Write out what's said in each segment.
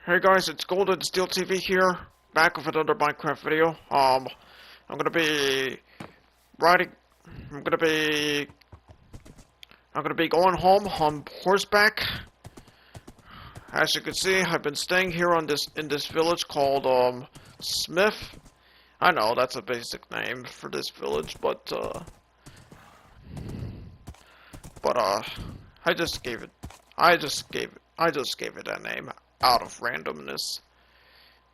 Hey guys, it's GoldenSteelTV here, back with another Minecraft video. I'm gonna be riding. I'm gonna be. I'm gonna be going home on horseback. As you can see, I've been staying here in this village called Smith. I know that's a basic name for this village, but I just gave it. I just gave it that name out of randomness.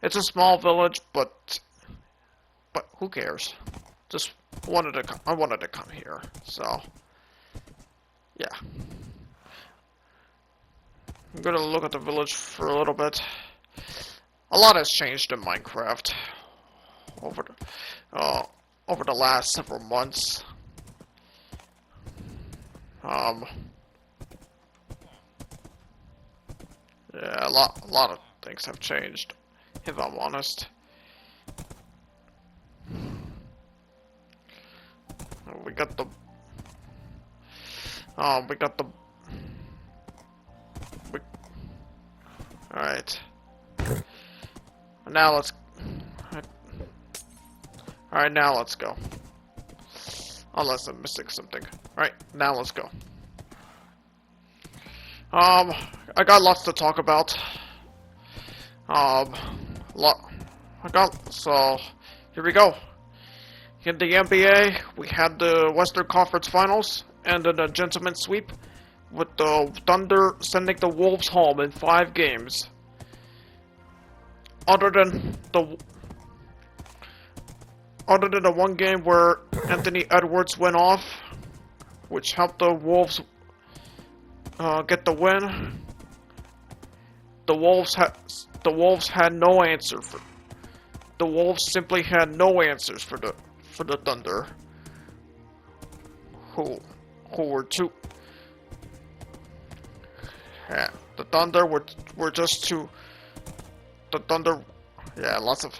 It's a small village, but who cares? Just I wanted to come here, so yeah. I'm gonna look at the village for a little bit. A lot has changed in Minecraft over the last several months. Yeah, a lot of things have changed, if I'm honest. We got the alright. Now let's Alright, now let's go. Unless I'm missing something. Alright, now let's go. I got lots to talk about. So here we go. In the NBA, we had the Western Conference Finals, and then a gentleman's sweep, with the Thunder sending the Wolves home in 5 games. Other than the one game where Anthony Edwards went off, which helped the Wolves get the win. The Wolves had no answer for. The Wolves simply had no answers for the Thunder, who were too. Yeah, the Thunder were just too. The Thunder, yeah, lots of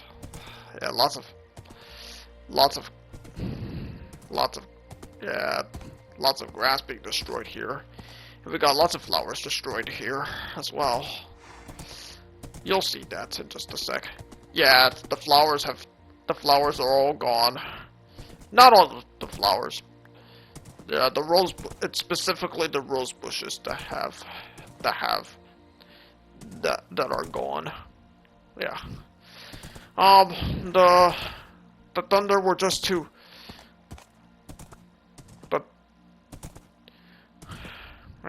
grass being destroyed here. And we got lots of flowers destroyed here as well. You'll see that in just a sec. Yeah, the flowers are all gone. Not all the flowers. Yeah, it's specifically the rose bushes that are gone. Yeah. The Thunder were just too.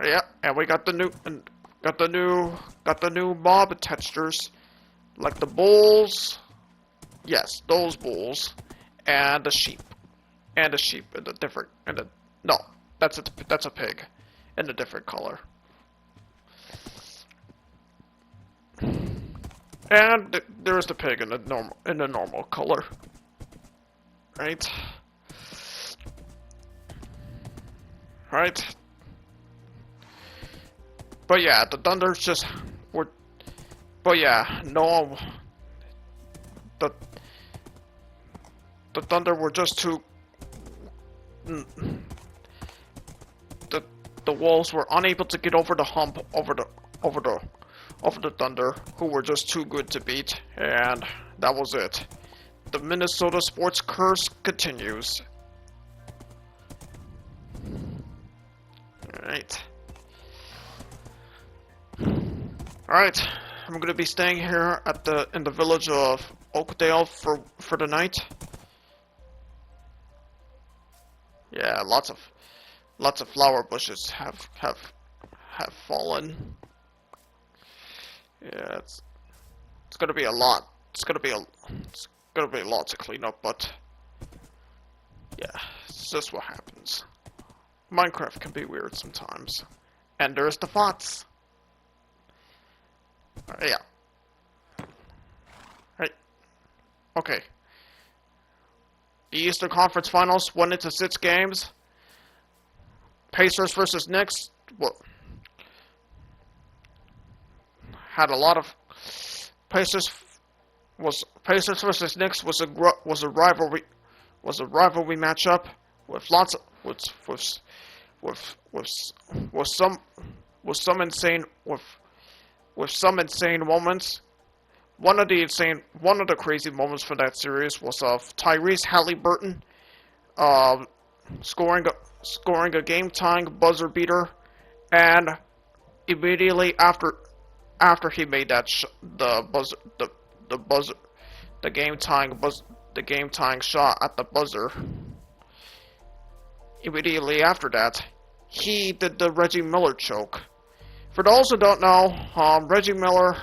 Yeah, and we got the new mob textures, like the bulls. Yes, those bulls, and the sheep, in a different, no, that's a pig, in a different color. And there's the pig in the normal color, right? Right. But yeah, the Thunders just were. But yeah, no. The Thunder were just too. The Wolves were unable to get over the hump over the Thunder, who were just too good to beat, and that was it. The Minnesota sports curse continues. Alright. Alright, I'm gonna be staying here in the village of Oakdale for the night. Yeah, lots of flower bushes have fallen. Yeah, it's gonna be a lot. It's gonna be a lot to clean up, but yeah, it's just what happens. Minecraft can be weird sometimes, and there's the bots. Yeah. Right. Okay. The Eastern Conference Finals went into 6 games. Pacers versus Knicks. Well, had a lot of Pacers versus Knicks was a rivalry matchup with lots of with some insane moments, one of the crazy moments for that series was of Tyrese Halliburton, uh, scoring a game-tying buzzer beater, and immediately after he made that the buzzer the game tying shot at the buzzer. Immediately after that, he did the Reggie Miller choke. For those who don't know, Reggie Miller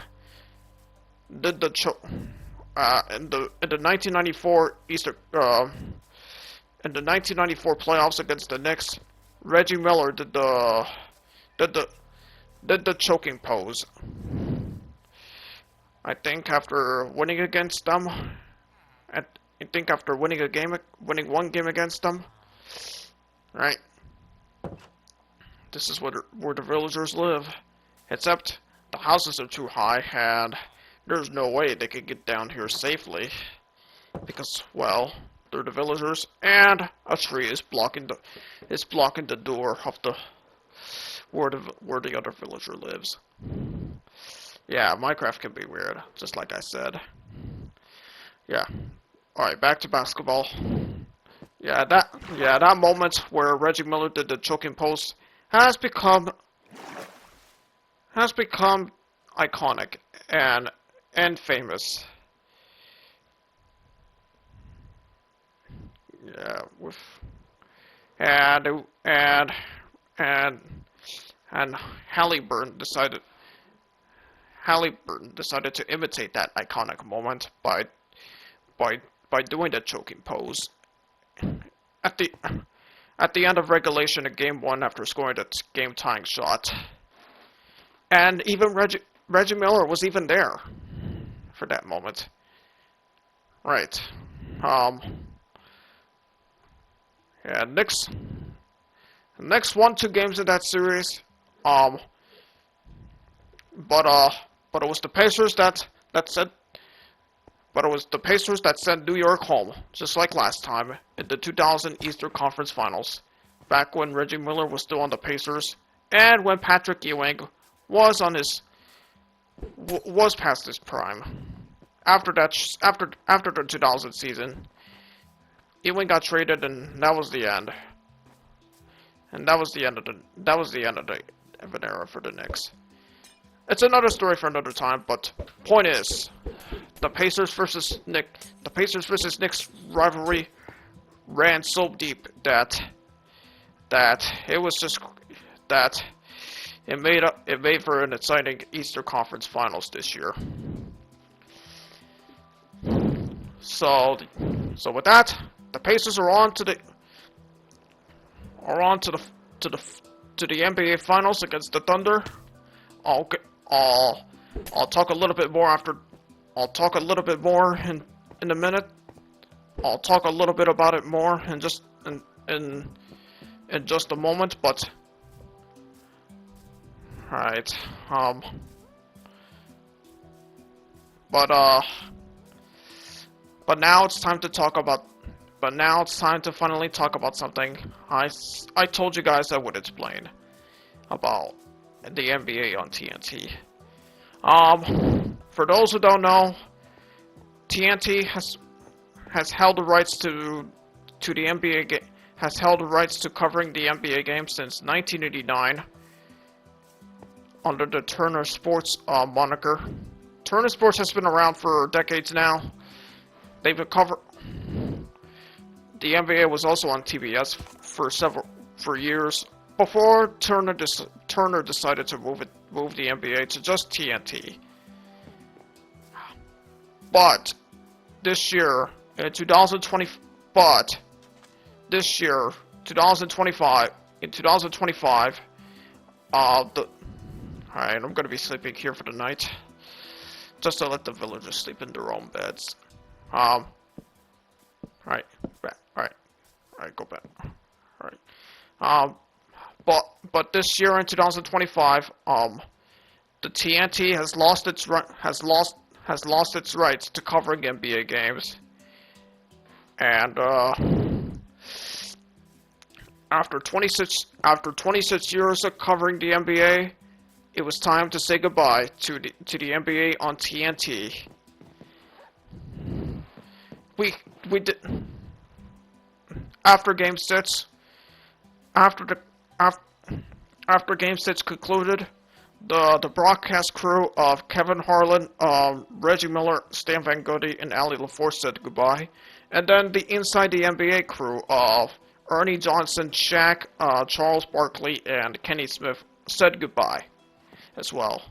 did the choke in the 1994 in the 1994 playoffs against the Knicks. Reggie Miller did the choking pose. I think after winning against them, winning one game against them, right? This is where the villagers live. Except the houses are too high, and there's no way they could get down here safely, because, well, they're the villagers, and a tree is blocking the door of the where the other villager lives. Yeah, Minecraft can be weird, just like I said. Yeah. Alright, back to basketball. Yeah, that moment where Reggie Miller did the choking post has become iconic and famous. Yeah, with and Halliburton decided to imitate that iconic moment by doing the choking pose at the end of regulation in Game 1 after scoring the game-tying shot. And even Reggie Miller was even there for that moment. Right. Yeah, next 1-2 games in that series. But it was the Pacers that sent New York home, just like last time in the 2000 Eastern Conference Finals, back when Reggie Miller was still on the Pacers, and when Patrick Ewing was past his prime. After the 2000 season, Ewing got traded, and that was the end. And that was the end of an era for the Knicks. It's another story for another time, but point is, the Pacers versus Knicks rivalry ran so deep that it made for an exciting Eastern Conference Finals this year. So with that, the Pacers are on to the NBA Finals against the Thunder. I'll talk a little bit more after. I'll talk a little bit more in a minute. I'll talk a little bit about it more in just a moment. But right, but now it's time to talk about. But now it's time to finally talk about something I told you guys I would explain about the NBA on TNT. For those who don't know, TNT has held the rights to the NBA has held the rights to covering the NBA games since 1989 under the Turner Sports moniker. Turner Sports has been around for decades now. They've been covered. The NBA was also on TBS for years before Turner decided to move the NBA to just TNT. But this year, in 2025, alright, I'm gonna be sleeping here for the night, just to let the villagers sleep in their own beds. Alright, go back. Alright. But this year in 2025, the TNT has lost its rights to covering NBA games. And after 26 years of covering the NBA, it was time to say goodbye to the NBA on TNT. we did after Game 6. After the after Game 6 concluded, the broadcast crew of Kevin Harlan, Reggie Miller, Stan Van Gundy, and Ali LaForce said goodbye. And then the Inside the NBA crew of Ernie Johnson, Shaq, Charles Barkley, and Kenny Smith said goodbye as well.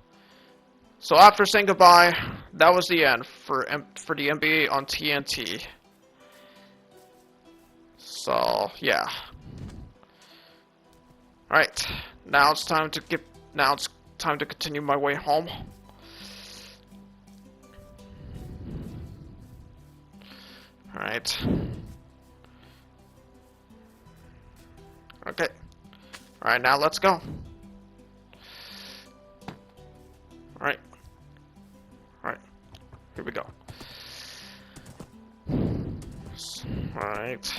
So after saying goodbye, that was the end for the NBA on TNT. So yeah. Alright, now it's time to continue my way home. Alright. Okay. Alright, now let's go. Alright. Alright. Here we go. Alright.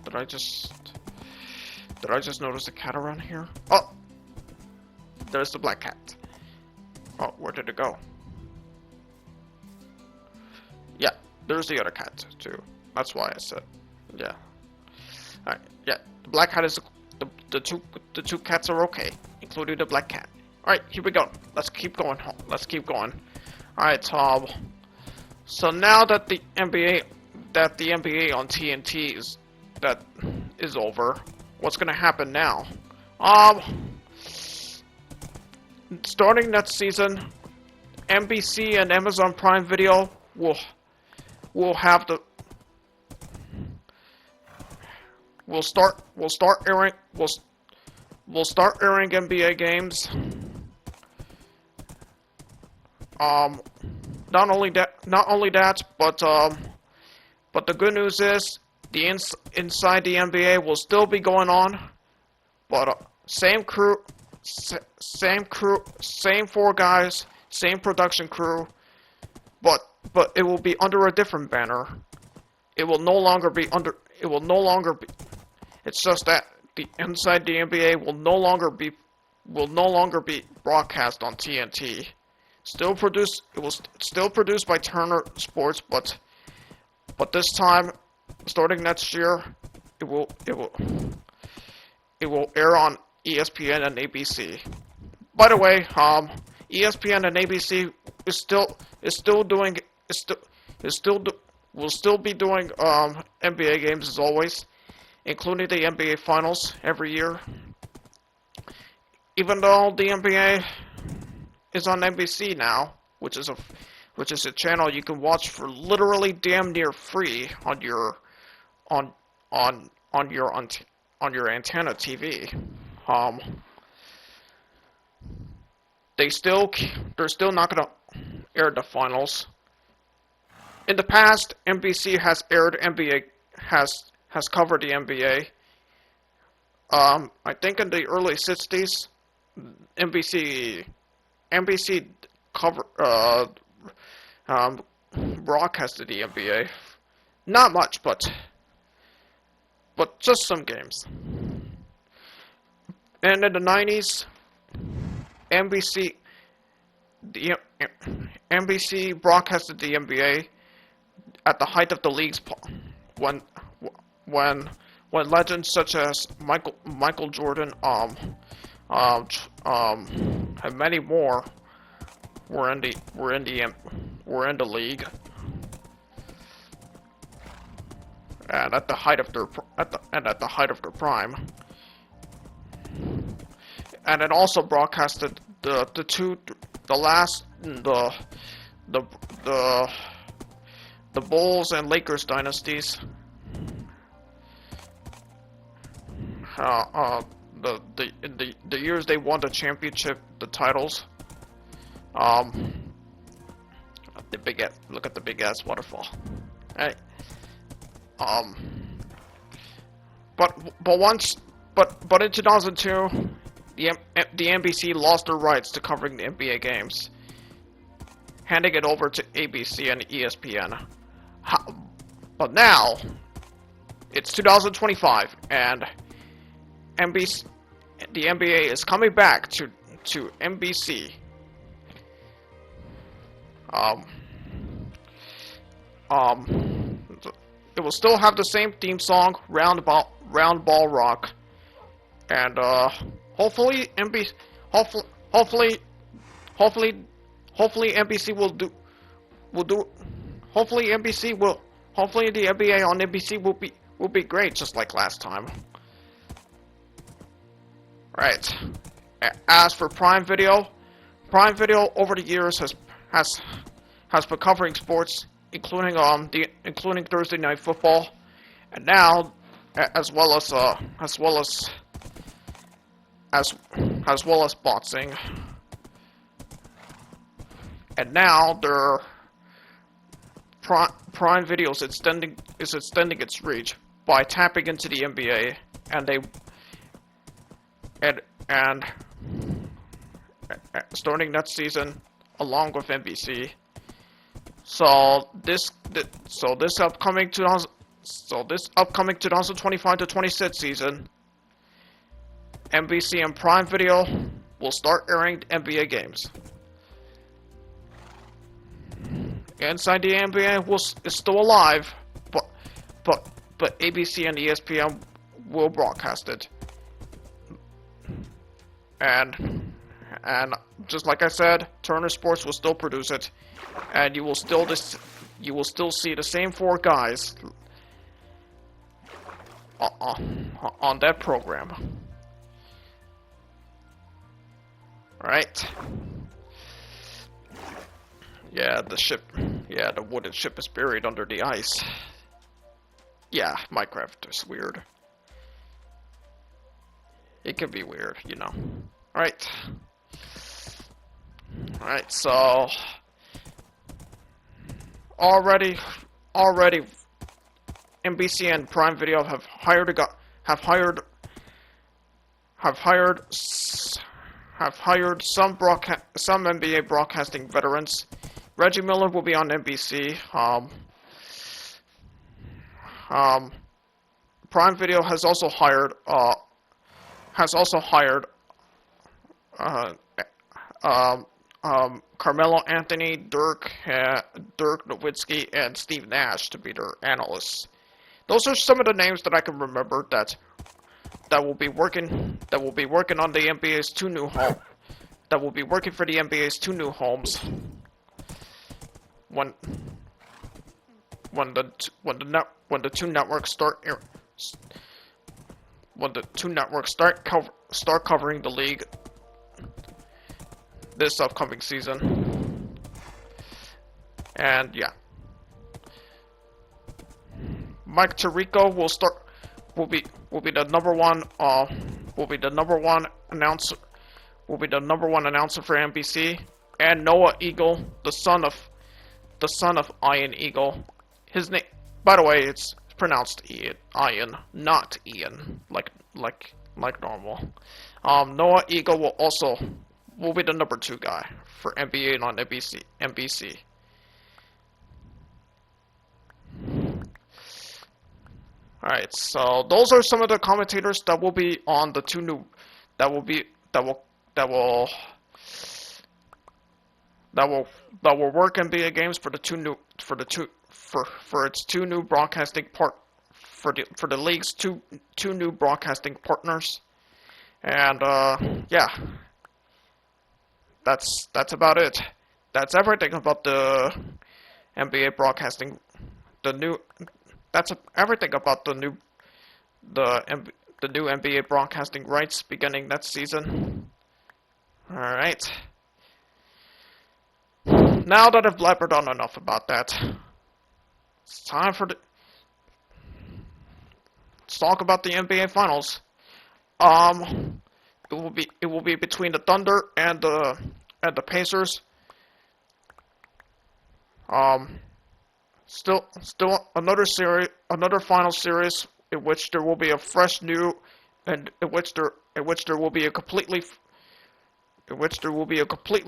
Did I just notice a cat around here? Oh! There's the black cat. Oh, where did it go? Yeah, there's the other cat, too. That's why I said, yeah. Alright, yeah, the black cat is, the two cats are okay, including the black cat. Alright, here we go. Let's keep going home. Let's keep going. Alright, Tom. So now that the NBA on TNT is over, what's gonna happen now? Starting next season, NBC and Amazon Prime Video will start airing NBA games. Not only that, but the good news is the Inside the NBA will still be going on, but same crew, same four guys, same production crew, but it will be under a different banner. It will no longer be. It's just that the Inside the NBA will no longer be broadcast on TNT. It was still produced by Turner Sports, but this time, starting next year, it will air on ESPN and ABC. By the way, ESPN and ABC will still be doing NBA games as always, including the NBA Finals every year. Even though the NBA is on NBC now, which is a channel you can watch for literally damn near free on your antenna TV. They're still not gonna air the finals. In the past, NBC has aired NBA has covered the NBA. I think in the early '60s, NBC broadcasted the NBA. Not much, but just some games. And in the '90s, NBC broadcasted the NBA at the height of the league's when legends such as Michael Jordan, and many more were in the league, and at the height of their prime. And it also broadcasted the Bulls and Lakers dynasties. The years they won the championship, the titles. Look at the big ass waterfall. Hey. But in 2002, the NBC lost their rights to covering the NBA games, handing it over to ABC and ESPN. But now, it's 2025, and the NBA is coming back to NBC. Um, it will still have the same theme song, Round Ball Rock, and hopefully NBC, hopefully, hopefully, hopefully, hopefully NBC will do, hopefully NBC will, hopefully the NBA on NBC will be great, just like last time. Right. As for Prime Video over the years has been covering sports, including including Thursday Night Football, and now as well as boxing. And now their Prime Video is extending its reach by tapping into the NBA, and starting next season along with NBC. So this upcoming 2025 to 26 season, NBC and Prime Video will start airing NBA games. Inside the NBA is still alive, but ABC and ESPN will broadcast it. And just like I said, Turner Sports will still produce it, and you will still see the same four guys on that program. Right? Yeah, the wooden ship is buried under the ice. Yeah, Minecraft is weird. It can be weird, you know. Alright, so already NBC and Prime Video have hired some NBA broadcasting veterans. Reggie Miller will be on NBC. Prime Video has also hired Carmelo Anthony, Dirk Nowitzki, and Steve Nash to be their analysts. Those are some of the names that I can remember that will be working on the NBA's two new homes. That will be working for the NBA's two new homes. When the two networks start covering the league this upcoming season. And yeah, Mike Tirico will be the number one announcer for NBC, and Noah Eagle, the son of Ian Eagle. His name, by the way, it's pronounced Ian, not Ian, like normal. Noah Eagle will be the number 2 guy for NBA on NBC. Alright, so those are some of the commentators that will be on the two new that will work NBA games for its two new broadcasting for the league's two new broadcasting partners. And yeah, that's about it. That's everything about the NBA broadcasting. That's everything about the new NBA broadcasting rights beginning next season. All right. Now that I've blabbered on enough about that, it's time for let's talk about the NBA Finals. It will be between the Thunder and the Pacers. Still another final series in which there will be a fresh new, and in which there will be a completely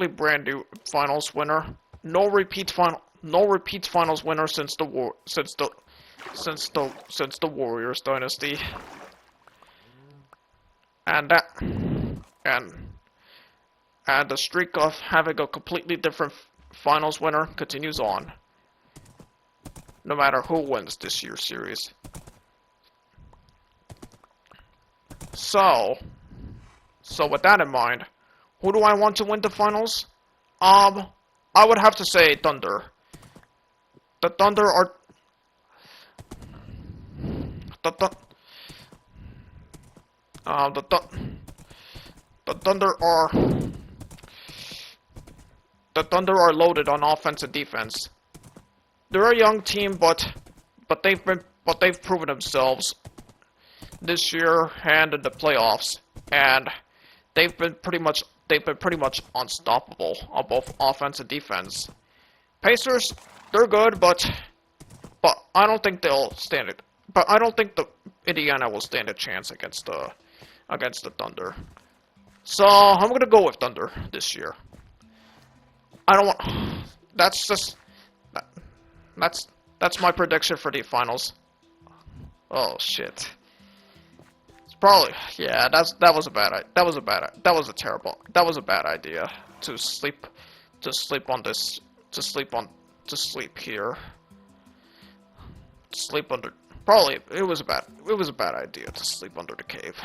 brand new finals winner. No repeat finals winner since the Warriors dynasty. And the streak of having a completely different finals winner continues on. No matter who wins this year's series. So with that in mind, who do I want to win the finals? I would have to say Thunder. The Thunder are the Thunder are loaded on offense and defense. They're a young team, but they've proven themselves this year and in the playoffs, and they've been pretty much unstoppable on both offense and defense. Pacers, they're good, but I don't think they'll stand it. But I don't think the Indiana will stand a chance against the Thunder. So I'm gonna go with Thunder this year. I don't want. That's my prediction for the finals. Oh shit. It's probably that was a bad idea to sleep here. Sleep under. Probably it was a bad idea to sleep under the cave.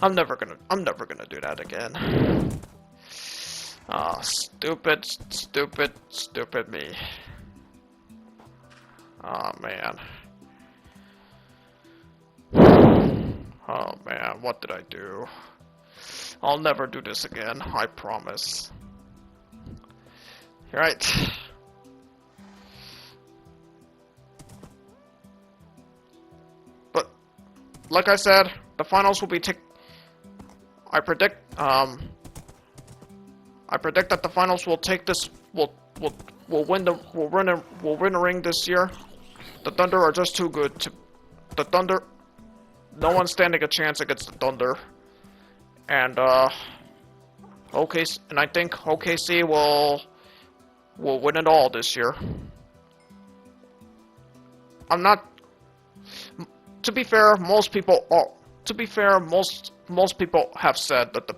I'm never gonna do that again. Oh, stupid me. Oh man. Oh man, what did I do? I'll never do this again, I promise. Right. But like I said, the finals will be I predict that the finals will take this will win a ring this year. The Thunder are just too good to the Thunder. No one's standing a chance against the Thunder. And and I think OKC will win it all this year. I'm not. To be fair, most people have said that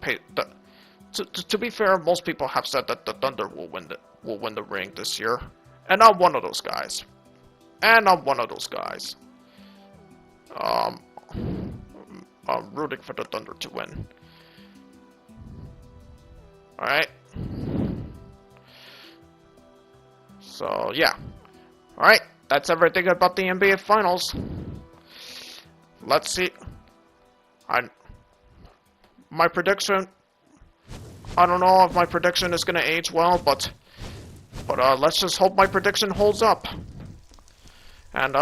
most people have said that the Thunder will win the ring this year, and I'm one of those guys. I'm rooting for the Thunder to win. Alright. So, yeah. Alright, that's everything about the NBA Finals. Let's see. My prediction... I don't know if my prediction is gonna age well, but let's just hope my prediction holds up. And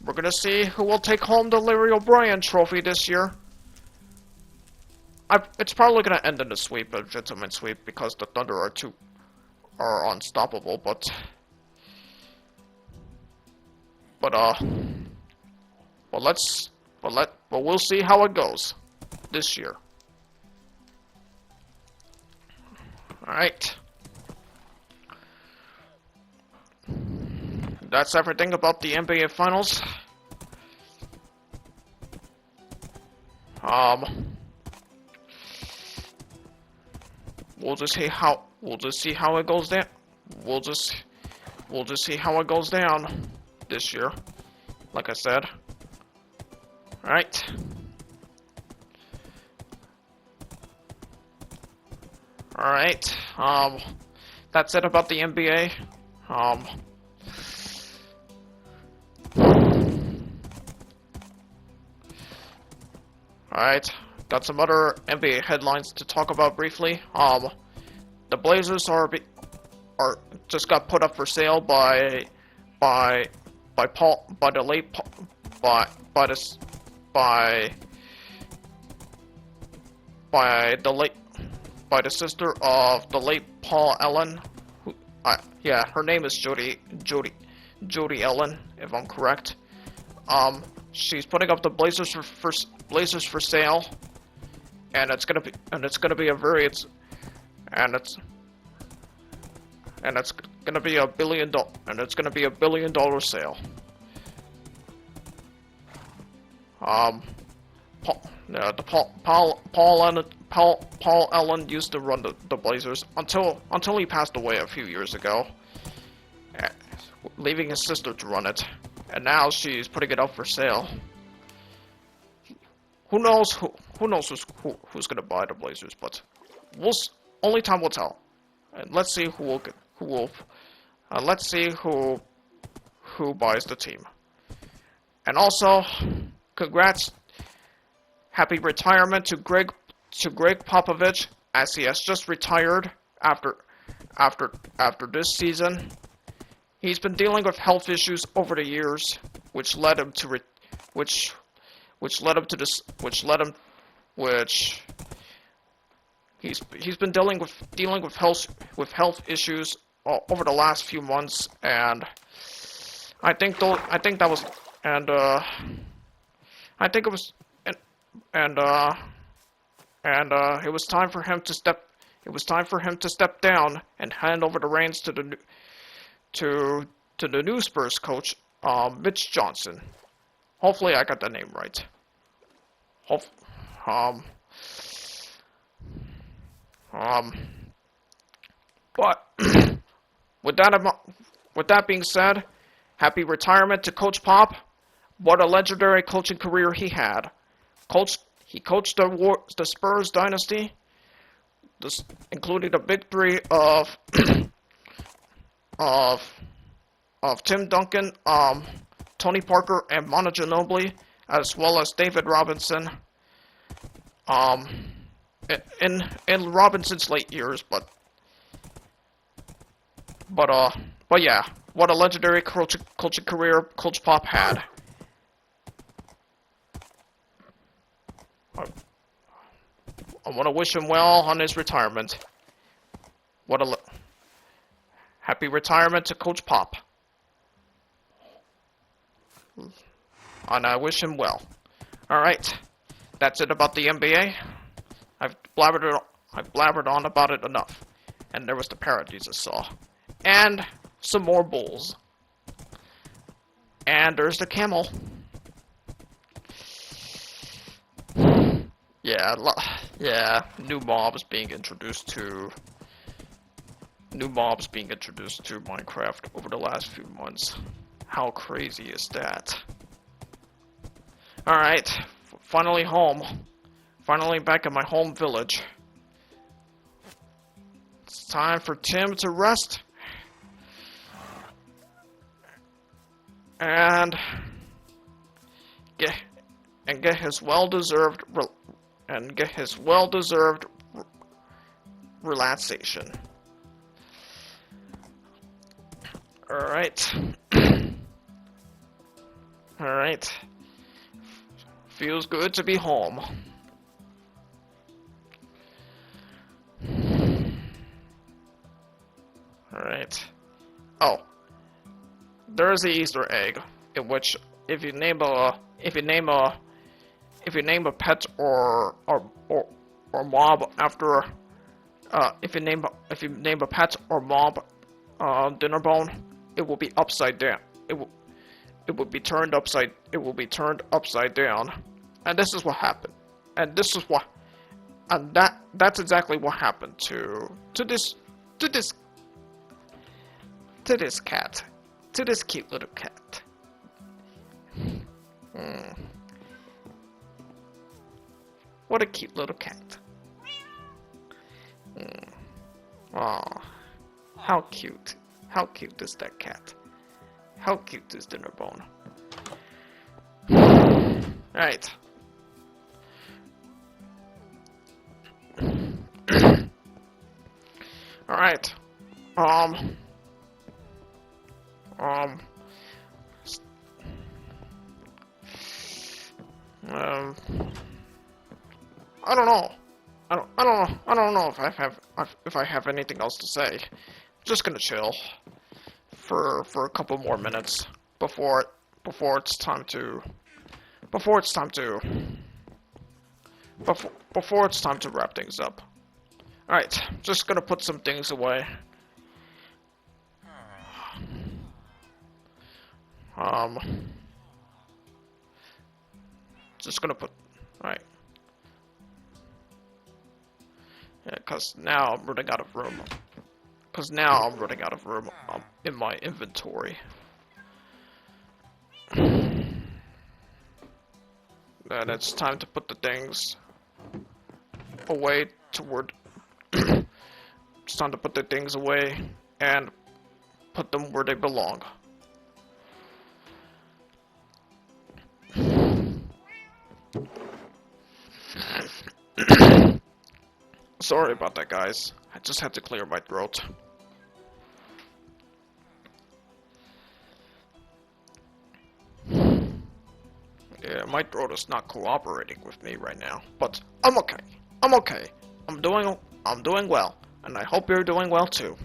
we're gonna see who will take home the Larry O'Brien Trophy this year. It's probably gonna end in a sweep, a gentleman sweep, because the Thunder are unstoppable. But we'll see how it goes this year. All right. That's everything about the NBA Finals. We'll just see how it goes down. We'll just see how it goes down this year. Like I said. All right. All right. That's it about the NBA. Alright, got some other NBA headlines to talk about briefly. The Blazers are just got put up for sale by the sister of the late Paul Allen. Yeah, her name is Jody Allen, if I'm correct. She's putting up the Blazers for sale, and it's gonna be a $1 billion sale. The Paul Allen used to run the Blazers until he passed away a few years ago, leaving his sister to run it, and now she's putting it up for sale. Who knows who's gonna buy the Blazers, but only time will tell. And let's see let's see who buys the team. And also, congrats, happy retirement to Greg Popovich, as he has just retired after this season. He's been dealing with health issues over the years, which he's been dealing with health issues over the last few months, and I think it was time for him to step down and hand over the reins to the new Spurs coach, Mitch Johnson. Hopefully I got the name right. But with that being said, happy retirement to Coach Pop. What a legendary coaching career he had. He coached the Spurs dynasty, including the victory of Tim Duncan, Tony Parker, and Manu Ginobili, as well as David Robinson. In Robinson's late years, but yeah, what a legendary coaching career Coach Pop had. I want to wish him well on his retirement. Happy retirement to Coach Pop. And I wish him well. Alright, that's it about the NBA. I've blabbered on about it enough. And there was the parodies I saw. And some more bulls. And there's the camel. Yeah, new mobs being introduced to Minecraft over the last few months. How crazy is that? Alright, finally home. Finally back in my home village. It's time for Tim to rest. And get his well-deserved relaxation. Alright. Alright. Feels good to be home. Alright. Oh. There is an Easter egg in which if you name a pet or mob after if you name a pet or mob dinner bone, it will be upside down. It will be turned upside down. And this is what happened. And that's exactly what happened to this cat. To this cute little cat. What a cute little cat. Aw. How cute. How cute is that cat? How cute is Dinnerbone? Alright. Alright. I don't know. I don't know if I have anything else to say. I'm just gonna chill for a couple more minutes before it's time to wrap things up. Alright, just gonna put some things away. Just gonna put, alright, Yeah, cause now I'm running out of room. In my inventory. And it's time to put the things away toward. It's time to put the things away and put them where they belong. Sorry about that, guys. I just had to clear my throat. Yeah, my throat is not cooperating with me right now, but I'm okay. I'm okay. I'm doing well, and I hope you're doing well too.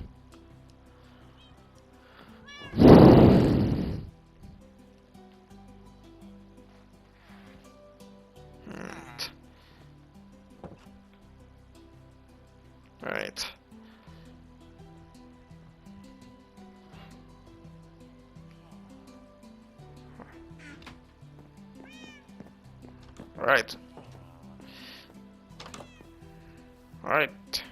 Alright. Alright. Alright.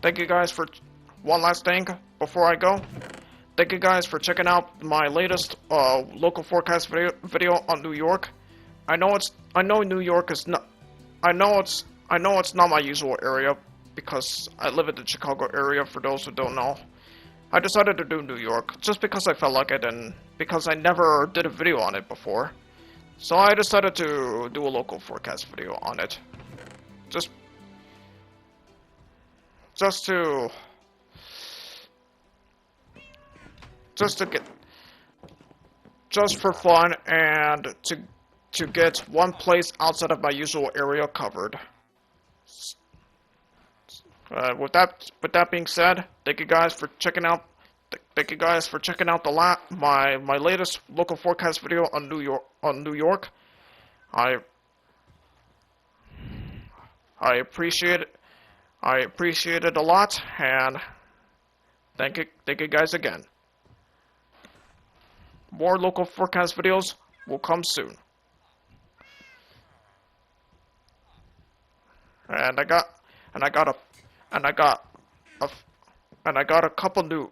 Thank you guys for one last thing before I go. Thank you guys for checking out my latest local forecast video on New York. I know New York is not I know it's not my usual area because I live in the Chicago area, for those who don't know. I decided to do New York just because I felt like it and because I never did a video on it before. So I decided to do a local forecast video on it. Just for fun and to get one place outside of my usual area covered. With that being said, thank you guys for checking out. Thank you guys for checking out my latest local forecast video on New York. I appreciate it. I appreciate it a lot, and thank you guys again. More local forecast videos will come soon. And I got a couple new,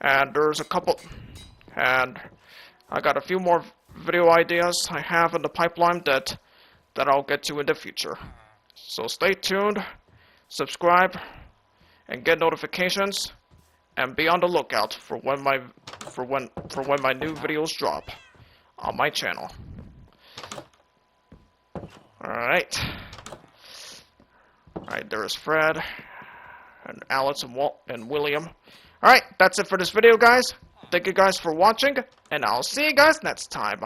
and there's a couple, and I got a few more video ideas I have in the pipeline that I'll get to in the future. So stay tuned, subscribe, and get notifications, and be on the lookout for when my new videos drop on my channel. Alright, there's Fred, and Alex, and William. Alright, that's it for this video, guys. Thank you guys for watching, and I'll see you guys next time.